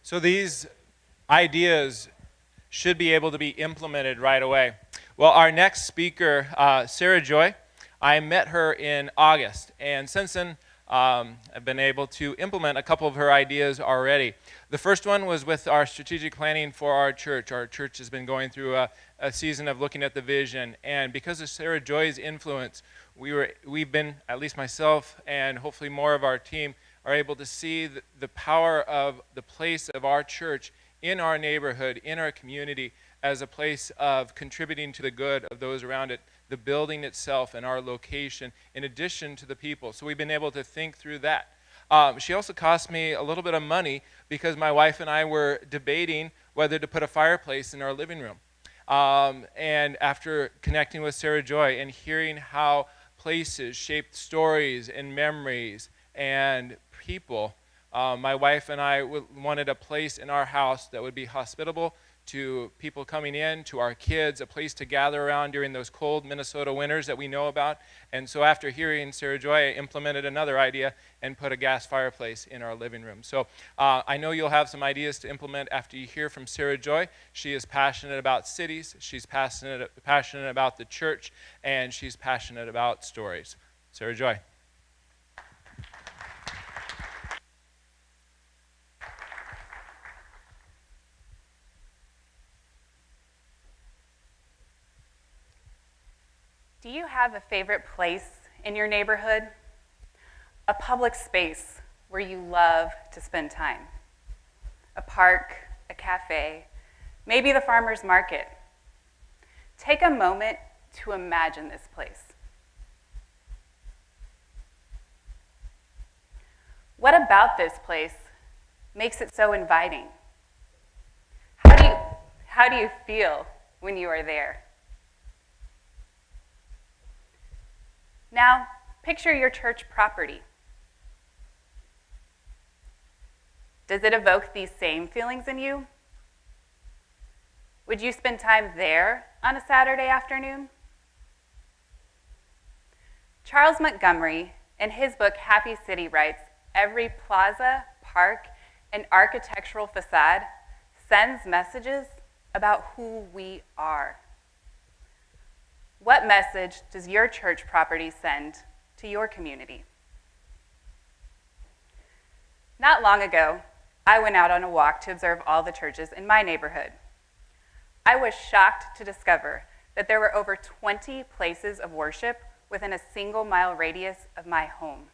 So these ideas should be able to be implemented right away. Well, our next speaker, Sara Joy, I met her in August, and since then, I've been able to implement a couple of her ideas already. The first one was with our strategic planning for our church. Our church has been going through a season of looking at the vision, and because of Sara Joy's influence, we've been, at least myself and hopefully more of our team, are able to see the power of the place of our church in our neighborhood, in our community, as a place of contributing to the good of those around it, the building itself and our location, in addition to the people. So we've been able to think through that. She also cost me a little bit of money because my wife and I were debating whether to put a fireplace in our living room. And after connecting with Sara Joy and hearing how places shaped stories and memories and people, my wife and I wanted a place in our house that would be hospitable to people coming in, to our kids, a place to gather around during those cold Minnesota winters that we know about. And so after hearing Sara Joy, I implemented another idea and put a gas fireplace in our living room. So I know you'll have some ideas to implement after you hear from Sara Joy. She is passionate about cities, she's passionate about the church, and she's passionate about stories. Sara Joy. Do you have a favorite place in your neighborhood? A public space where you love to spend time? A park, a cafe, maybe the farmer's market. Take a moment to imagine this place. What about this place makes it so inviting? How do you feel when you are there? Now, picture your church property. Does it evoke these same feelings in you? Would you spend time there on a Saturday afternoon? Charles Montgomery, in his book Happy City, writes, "Every plaza, park, and architectural facade sends messages about who we are." What message does your church property send to your community? Not long ago, I went out on a walk to observe all the churches in my neighborhood. I was shocked to discover that there were over 20 places of worship within a single-mile radius of my home.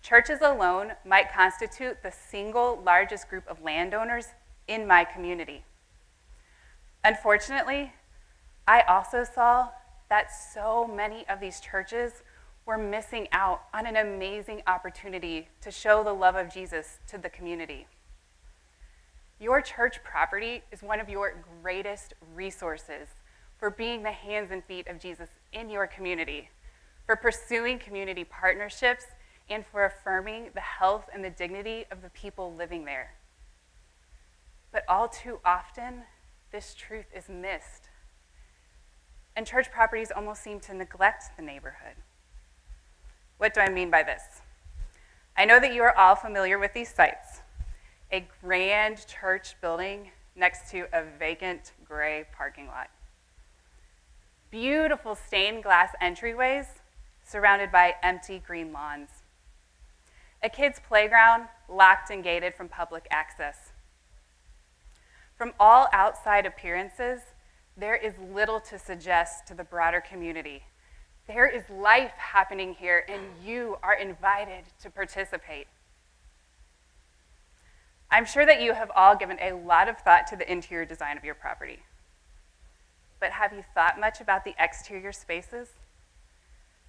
Churches alone might constitute the single largest group of landowners in my community. Unfortunately, I also saw that so many of these churches were missing out on an amazing opportunity to show the love of Jesus to the community. Your church property is one of your greatest resources for being the hands and feet of Jesus in your community, for pursuing community partnerships, and for affirming the health and the dignity of the people living there. But all too often, this truth is missed. And church properties almost seem to neglect the neighborhood. What do I mean by this? I know that you are all familiar with these sites. A grand church building next to a vacant gray parking lot. Beautiful stained glass entryways surrounded by empty green lawns. A kid's playground locked and gated from public access. From all outside appearances, there is little to suggest to the broader community. There is life happening here, and you are invited to participate. I'm sure that you have all given a lot of thought to the interior design of your property. But have you thought much about the exterior spaces?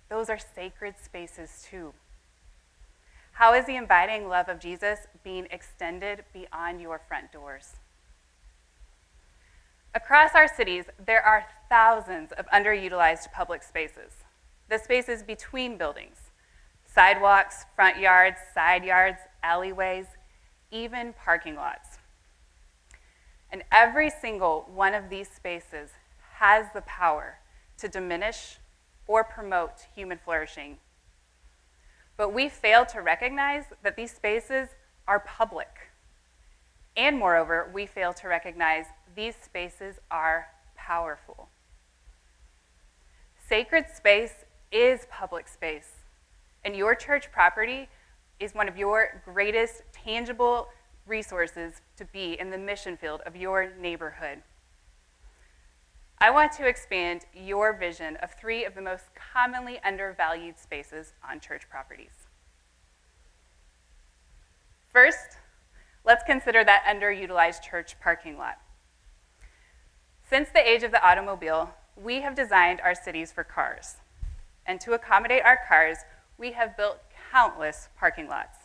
Those are sacred spaces too. How is the inviting love of Jesus being extended beyond your front doors? Across our cities, there are thousands of underutilized public spaces, the spaces between buildings, sidewalks, front yards, side yards, alleyways, even parking lots. And every single one of these spaces has the power to diminish or promote human flourishing. But we fail to recognize that these spaces are public. And moreover, we fail to recognize these spaces are powerful. Sacred space is public space, and your church property is one of your greatest tangible resources to be in the mission field of your neighborhood. I want to expand your vision of 3 of the most commonly undervalued spaces on church properties. First, let's consider that underutilized church parking lot. Since the age of the automobile, we have designed our cities for cars. And to accommodate our cars, we have built countless parking lots.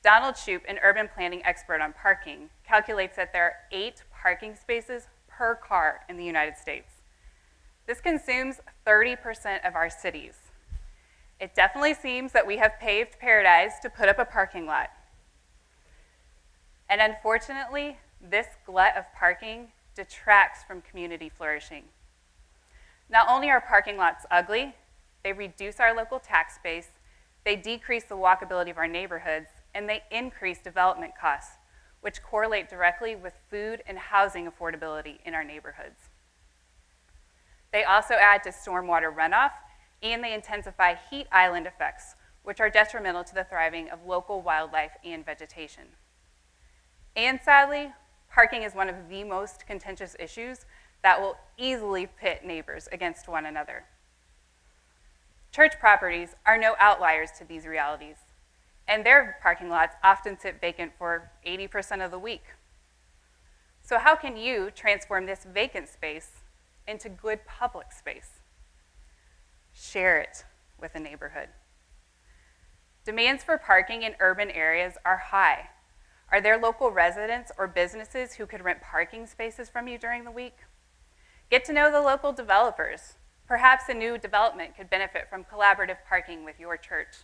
Donald Shoup, an urban planning expert on parking, calculates that there are 8 parking spaces per car in the United States. This consumes 30% of our cities. It definitely seems that we have paved paradise to put up a parking lot. And unfortunately, this glut of parking detracts from community flourishing. Not only are parking lots ugly, they reduce our local tax base, they decrease the walkability of our neighborhoods, and they increase development costs, which correlate directly with food and housing affordability in our neighborhoods. They also add to stormwater runoff, and they intensify heat island effects, which are detrimental to the thriving of local wildlife and vegetation. And sadly, parking is one of the most contentious issues that will easily pit neighbors against one another. Church properties are no outliers to these realities, and their parking lots often sit vacant for 80% of the week. So how can you transform this vacant space into good public space? Share it with a neighborhood. Demands for parking in urban areas are high. Are there local residents or businesses who could rent parking spaces from you during the week? Get to know the local developers. Perhaps a new development could benefit from collaborative parking with your church.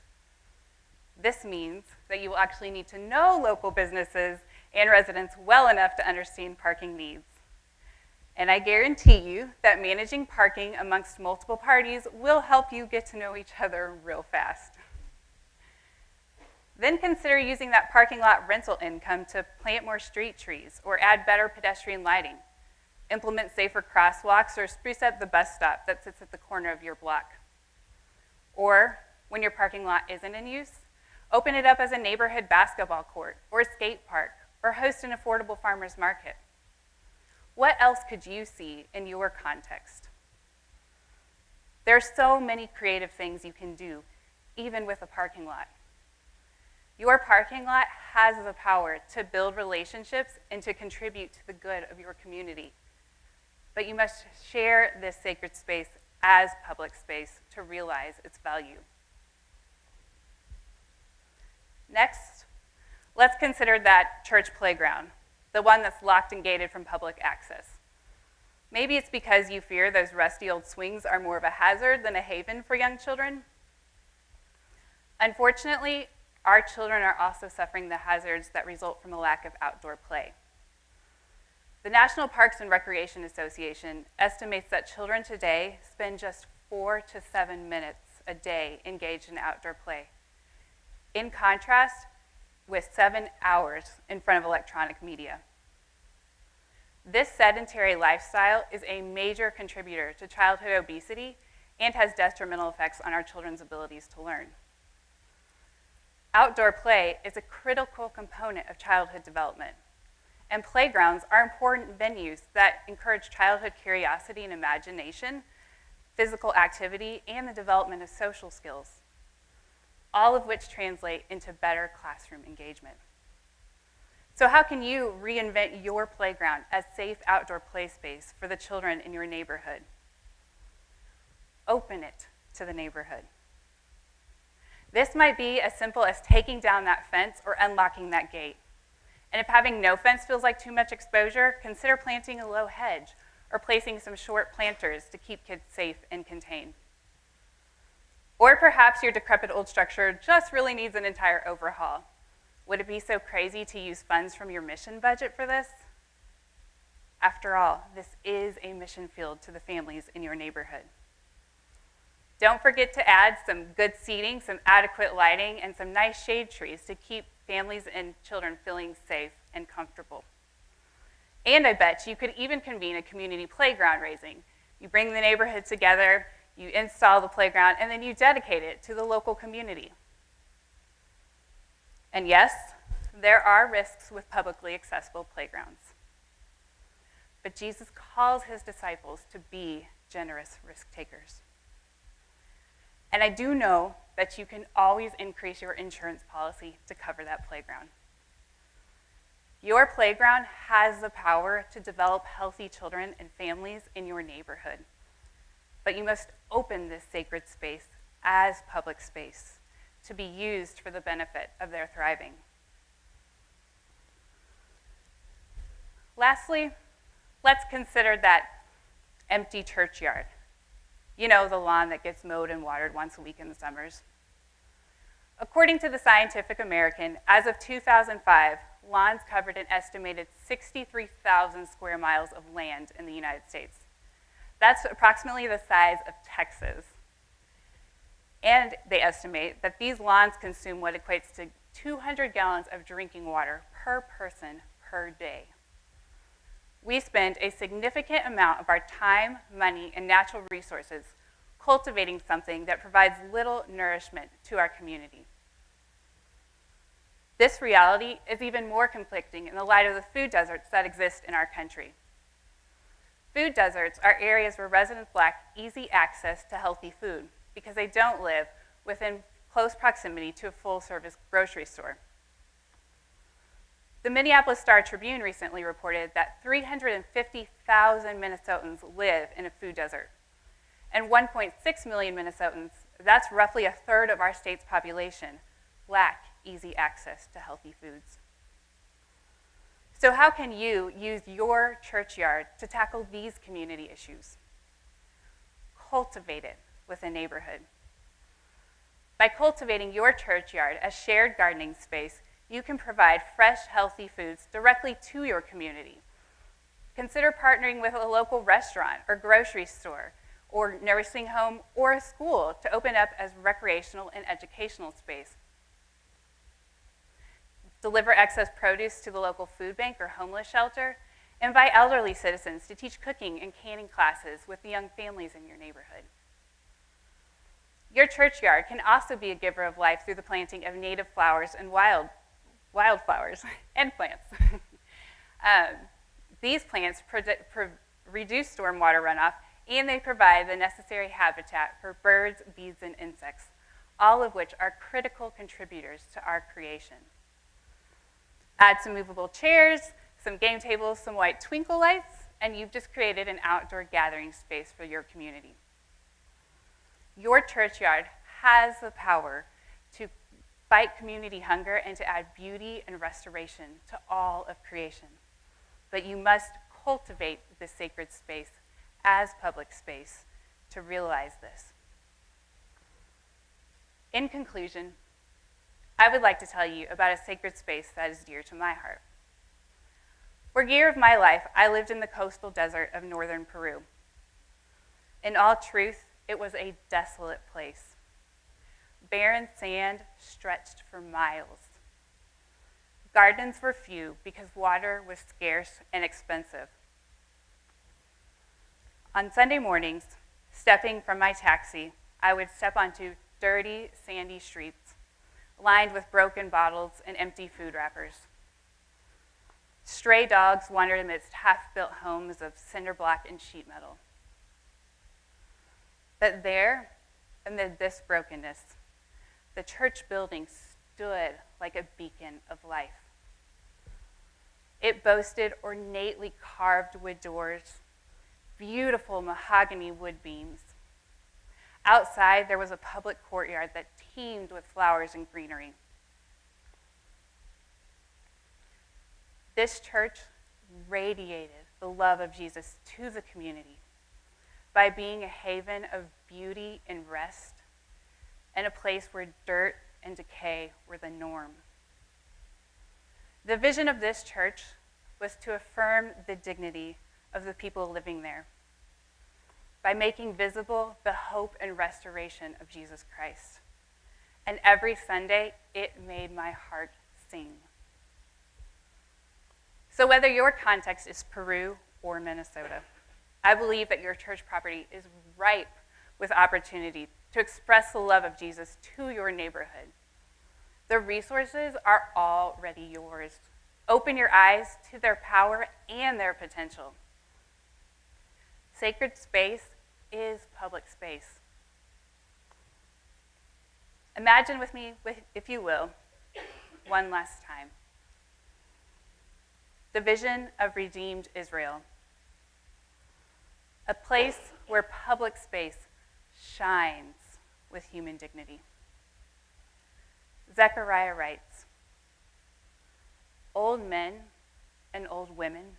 This means that you will actually need to know local businesses and residents well enough to understand parking needs. And I guarantee you that managing parking amongst multiple parties will help you get to know each other real fast. Then consider using that parking lot rental income to plant more street trees or add better pedestrian lighting. Implement safer crosswalks or spruce up the bus stop that sits at the corner of your block. Or, when your parking lot isn't in use, open it up as a neighborhood basketball court or a skate park or host an affordable farmer's market. What else could you see in your context? There are so many creative things you can do, even with a parking lot. Your parking lot has the power to build relationships and to contribute to the good of your community. But you must share this sacred space as public space to realize its value. Next, let's consider that church playground, the one that's locked and gated from public access. Maybe it's because you fear those rusty old swings are more of a hazard than a haven for young children. Unfortunately, our children are also suffering the hazards that result from a lack of outdoor play. The National Parks and Recreation Association estimates that children today spend just 4 to 7 minutes a day engaged in outdoor play, in contrast with 7 hours in front of electronic media. This sedentary lifestyle is a major contributor to childhood obesity and has detrimental effects on our children's abilities to learn. Outdoor play is a critical component of childhood development, and playgrounds are important venues that encourage childhood curiosity and imagination, physical activity, and the development of social skills, all of which translate into better classroom engagement. So how can you reinvent your playground as safe outdoor play space for the children in your neighborhood? Open it to the neighborhood. This might be as simple as taking down that fence or unlocking that gate. And if having no fence feels like too much exposure, consider planting a low hedge or placing some short planters to keep kids safe and contained. Or perhaps your decrepit old structure just really needs an entire overhaul. Would it be so crazy to use funds from your mission budget for this? After all, this is a mission field to the families in your neighborhood. Don't forget to add some good seating, some adequate lighting, and some nice shade trees to keep families and children feeling safe and comfortable. And I bet you could even convene a community playground raising. You bring the neighborhood together, you install the playground, and then you dedicate it to the local community. And yes, there are risks with publicly accessible playgrounds. But Jesus calls his disciples to be generous risk takers. And I do know that you can always increase your insurance policy to cover that playground. Your playground has the power to develop healthy children and families in your neighborhood. But you must open this sacred space as public space to be used for the benefit of their thriving. Lastly, let's consider that empty churchyard. You know, the lawn that gets mowed and watered once a week in the summers. According to the Scientific American, as of 2005, lawns covered an estimated 63,000 square miles of land in the United States. That's approximately the size of Texas. And they estimate that these lawns consume what equates to 200 gallons of drinking water per person per day. We spend a significant amount of our time, money, and natural resources cultivating something that provides little nourishment to our community. This reality is even more conflicting in the light of the food deserts that exist in our country. Food deserts are areas where residents lack easy access to healthy food because they don't live within close proximity to a full-service grocery store. The Minneapolis Star-Tribune recently reported that 350,000 Minnesotans live in a food desert. And 1.6 million Minnesotans, that's roughly a third of our state's population, lack easy access to healthy foods. So how can you use your churchyard to tackle these community issues? Cultivate it with a neighborhood. By cultivating your churchyard as shared gardening space, you can provide fresh, healthy foods directly to your community. Consider partnering with a local restaurant or grocery store or nursing home or a school to open up as recreational and educational space. Deliver excess produce to the local food bank or homeless shelter. Invite elderly citizens to teach cooking and canning classes with the young families in your neighborhood. Your churchyard can also be a giver of life through the planting of native flowers and wildflowers and plants. These plants reduce stormwater runoff, and they provide the necessary habitat for birds, bees, and insects, all of which are critical contributors to our creation. Add some movable chairs, some game tables, some white twinkle lights, and you've just created an outdoor gathering space for your community. Your churchyard has the power to fight community hunger and to add beauty and restoration to all of creation. But you must cultivate this sacred space as public space to realize this. In conclusion, I would like to tell you about a sacred space that is dear to my heart. For a year of my life, I lived in the coastal desert of northern Peru. In all truth, it was a desolate place. Barren sand stretched for miles. Gardens were few because water was scarce and expensive. On Sunday mornings, stepping from my taxi, I would step onto dirty, sandy streets lined with broken bottles and empty food wrappers. Stray dogs wandered amidst half-built homes of cinder block and sheet metal. But there, amid this brokenness, the church building stood like a beacon of life. It boasted ornately carved wood doors, beautiful mahogany wood beams. Outside, there was a public courtyard that teemed with flowers and greenery. This church radiated the love of Jesus to the community by being a haven of beauty and rest, and a place where dirt and decay were the norm. The vision of this church was to affirm the dignity of the people living there by making visible the hope and restoration of Jesus Christ. And every Sunday, it made my heart sing. So whether your context is Peru or Minnesota, I believe that your church property is ripe with opportunity to express the love of Jesus to your neighborhood. The resources are already yours. Open your eyes to their power and their potential. Sacred space is public space. Imagine with me, if you will, one last time. The vision of redeemed Israel. A place where public space shines with human dignity. Zechariah writes, "Old men and old women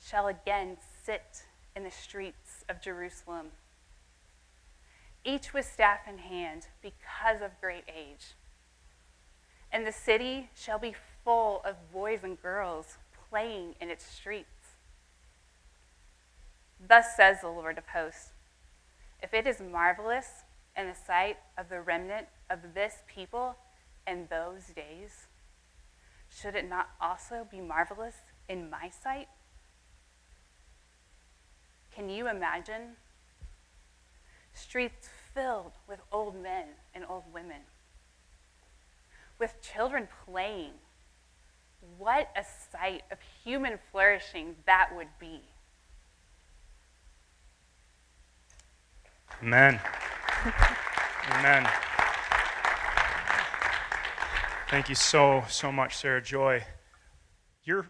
shall again sit in the streets of Jerusalem, each with staff in hand because of great age. And the city shall be full of boys and girls playing in its streets. Thus says the Lord of hosts, if it is marvelous in the sight of the remnant of this people in those days, should it not also be marvelous in my sight?" Can you imagine streets filled with old men and old women, with children playing? What a sight of human flourishing that would be. Amen. Amen. Thank you so much, Sara Joy. Your